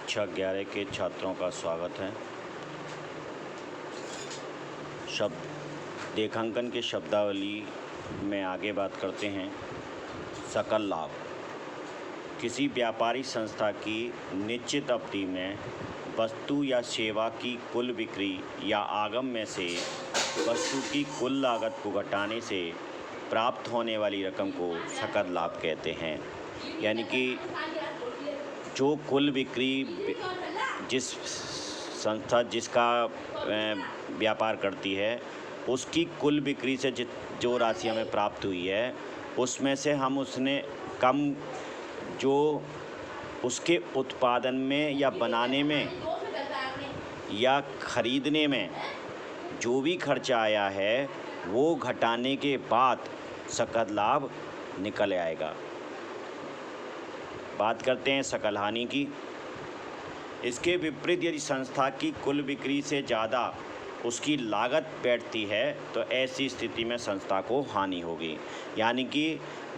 कक्षा 11 के छात्रों का स्वागत है। शब्द लेखांकन के शब्दावली में आगे बात करते हैं। सकल लाभ किसी व्यापारिक संस्था की निश्चित अवधि में वस्तु या सेवा की कुल बिक्री या आगम में से वस्तु की कुल लागत को घटाने से प्राप्त होने वाली रकम को सकल लाभ कहते हैं। यानी कि जो कुल बिक्री जिस संस्था जिसका व्यापार करती है उसकी कुल बिक्री से जो राशि हमें प्राप्त हुई है उसमें से हम उसने कम जो उसके उत्पादन में या बनाने में या खरीदने में जो भी खर्चा आया है वो घटाने के बाद सकल लाभ निकल आएगा। बात करते हैं सकल हानि की। इसके विपरीत यदि संस्था की कुल बिक्री से ज़्यादा उसकी लागत बैठती है तो ऐसी स्थिति में संस्था को हानि होगी। यानी कि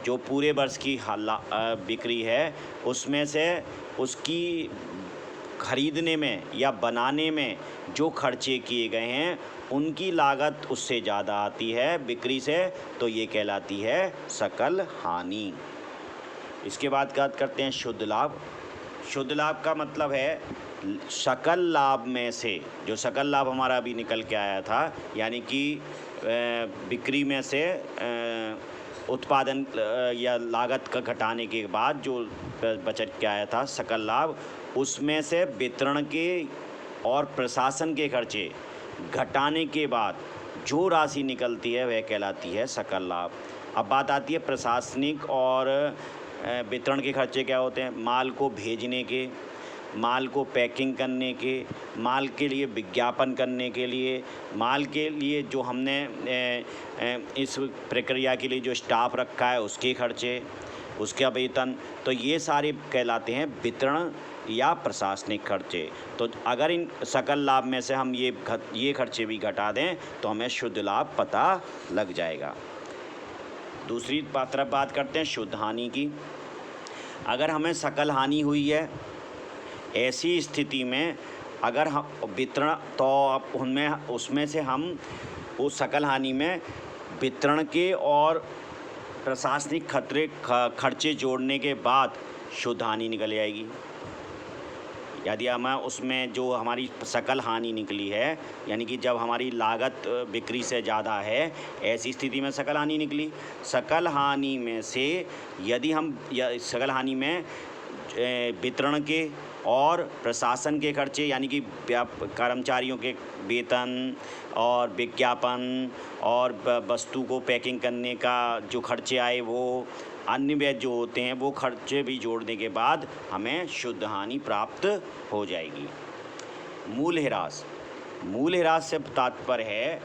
जो पूरे वर्ष की बिक्री है उसमें से उसकी खरीदने में या बनाने में जो खर्चे किए गए हैं उनकी लागत उससे ज़्यादा आती है बिक्री से, तो ये कहलाती है सकल हानि। इसके बाद बात करते हैं शुद्ध लाभ। शुद्ध लाभ का मतलब है सकल लाभ में से जो सकल लाभ हमारा अभी निकल के आया था, यानी कि बिक्री में से उत्पादन या लागत का घटाने के बाद जो बचत के आया था सकल लाभ, उसमें से वितरण के और प्रशासन के खर्चे घटाने के बाद जो राशि निकलती है वह कहलाती है सकल लाभ। अब बात आती है प्रशासनिक और वितरण के खर्चे क्या होते हैं। माल को भेजने के, माल को पैकिंग करने के, माल के लिए विज्ञापन करने के लिए, माल के लिए जो हमने इस प्रक्रिया के लिए जो स्टाफ रखा है उसके खर्चे, उसका वेतन, तो ये सारे कहलाते हैं वितरण या प्रशासनिक खर्चे। तो अगर इन सकल लाभ में से हम ये खर्चे भी घटा दें तो हमें शुद्ध लाभ पता लग जाएगा। दूसरी तरफ बात करते हैं शुद्ध हानि की। अगर हमें सकल हानि हुई है, ऐसी स्थिति में अगर हम वितरण तो उनमें उसमें से हम उस सकल हानि में वितरण के और प्रशासनिक खर्चे जोड़ने के बाद शुद्ध हानि निकल आएगी। यदि हमें उसमें जो हमारी सकल हानि निकली है, यानी कि जब हमारी लागत बिक्री से ज़्यादा है, ऐसी स्थिति में सकल हानि निकली। सकल हानि में से यदि हम सकल हानि में वितरण के और प्रशासन के खर्चे, यानी कि कर्मचारियों के वेतन और विज्ञापन और वस्तु को पैकिंग करने का जो खर्चे आए, वो अन्य व्यय जो होते हैं वो खर्चे भी जोड़ने के बाद हमें शुद्ध हानि प्राप्त हो जाएगी। मूल्यह्रास। मूल्यह्रास से तात्पर्य है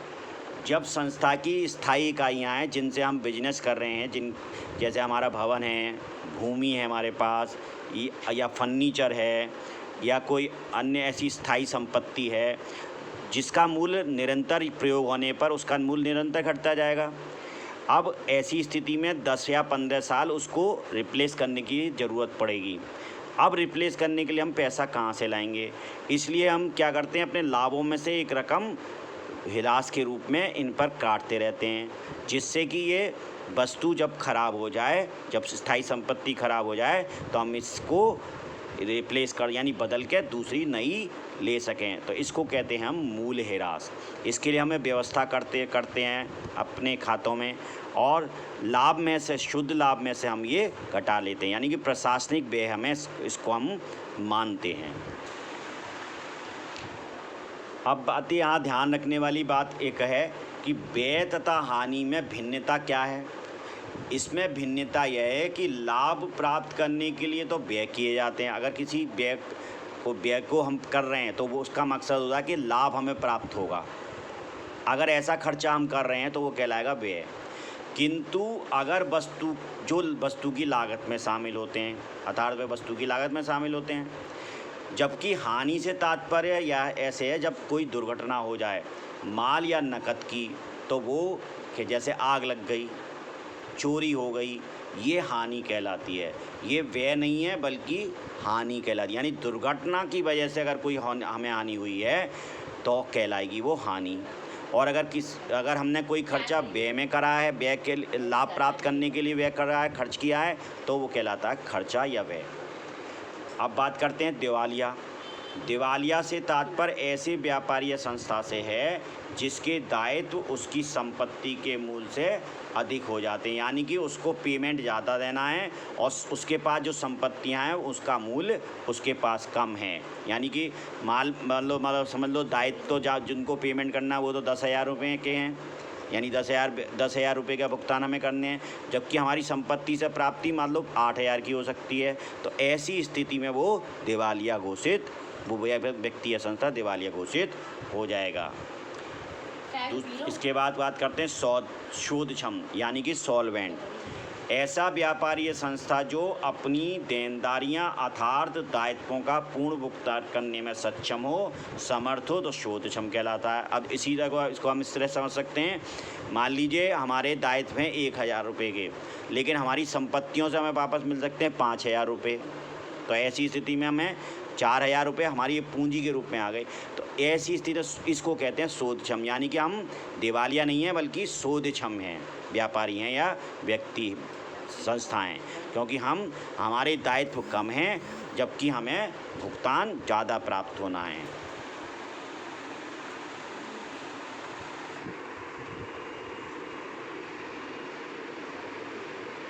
जब संस्था की स्थायी इकाइयाँ हैं जिनसे हम बिजनेस कर रहे हैं, जैसे हमारा भवन है, भूमि है हमारे पास, या फर्नीचर है, या कोई अन्य ऐसी स्थायी संपत्ति है जिसका मूल्य निरंतर प्रयोग होने पर उसका मूल्य निरंतर घटता जाएगा। अब ऐसी स्थिति में 10 या 15 साल उसको रिप्लेस करने की ज़रूरत पड़ेगी। अब रिप्लेस करने के लिए हम पैसा कहाँ से लाएंगे? इसलिए हम क्या करते हैं, अपने लाभों में से एक रकम ह्रास के रूप में इन पर काटते रहते हैं, जिससे कि ये वस्तु जब खराब हो जाए, जब स्थायी संपत्ति खराब हो जाए तो हम इसको रिप्लेस कर यानी बदल के दूसरी नई ले सकें। तो इसको कहते हैं हम मूल्यह्रास। इसके लिए हमें व्यवस्था करते हैं अपने खातों में, और लाभ में से, शुद्ध लाभ में से हम ये घटा लेते हैं, यानी कि प्रशासनिक व्यय हमें इसको हम मानते हैं। अब बात यहाँ ध्यान रखने वाली बात एक है कि व्यय तथा हानि में भिन्नता क्या है। इसमें भिन्नता यह है कि लाभ प्राप्त करने के लिए तो व्यय किए जाते हैं। अगर किसी व्यय को हम कर रहे हैं तो वो उसका मकसद होता है कि लाभ हमें प्राप्त होगा। अगर ऐसा खर्चा हम कर रहे हैं तो वो कहलाएगा व्यय। किंतु अगर वस्तु की लागत में शामिल होते हैं, अर्थात वे वस्तु की लागत में शामिल होते हैं। जबकि हानि से तात्पर्य या ऐसे है जब कोई दुर्घटना हो जाए माल या नकद की, तो वो कि जैसे आग लग गई, चोरी हो गई, ये हानि कहलाती है। ये व्यय नहीं है बल्कि हानि कहलाती है, यानी दुर्घटना की वजह से अगर कोई हमें हानि हुई है तो कहलाएगी वो हानि। और अगर हमने कोई खर्चा व्यय में करा है, व्यय के लाभ प्राप्त करने के लिए व्यय करा है, खर्च किया है, तो वो कहलाता है खर्चा या व्यय। अब बात करते हैं दिवालिया। दिवालिया से तात्पर्य ऐसे व्यापारी या संस्था से है जिसके दायित्व उसकी संपत्ति के मूल्य से अधिक हो जाते हैं, यानी कि उसको पेमेंट ज़्यादा देना है और उसके पास जो संपत्तियां हैं उसका मूल्य उसके पास कम है। यानी कि मतलब समझ लो दायित्व तो जिनको पेमेंट करना है वो तो 10,000 रुपये के हैं, यानी 10,000 रुपये का भुगतान हमें करने हैं, जबकि हमारी संपत्ति से प्राप्ति मान लो 8,000 की हो सकती है। तो ऐसी स्थिति में वो दिवालिया घोषित, वो व्यक्ति या संस्था दिवालिया घोषित हो जाएगा। इसके बाद बात करते हैं शोधक्षम यानी कि सॉल्वेंट। ऐसा व्यापारी या संस्था जो अपनी देनदारियां अर्थात दायित्वों का पूर्ण भुगतान करने में सक्षम हो, समर्थ हो, तो शोधक्षम कहलाता है। अब इसी तरह इसको हम इस तरह समझ सकते हैं, मान लीजिए हमारे दायित्व हैं 1,000 रुपये के, लेकिन हमारी संपत्तियों से हमें वापस मिल सकते हैं 5,000 रुपये। तो ऐसी स्थिति में हमें 4,000 रुपये हमारी पूंजी के रूप में आ गए। तो ऐसी स्थिति इसको कहते हैं शोधक्षम, यानी कि हम दिवालिया नहीं है बल्कि शोधक्षम हैं, व्यापारी हैं या व्यक्ति संस्थाएं, क्योंकि हमारे दायित्व कम हैं जबकि हमें भुगतान ज़्यादा प्राप्त होना है।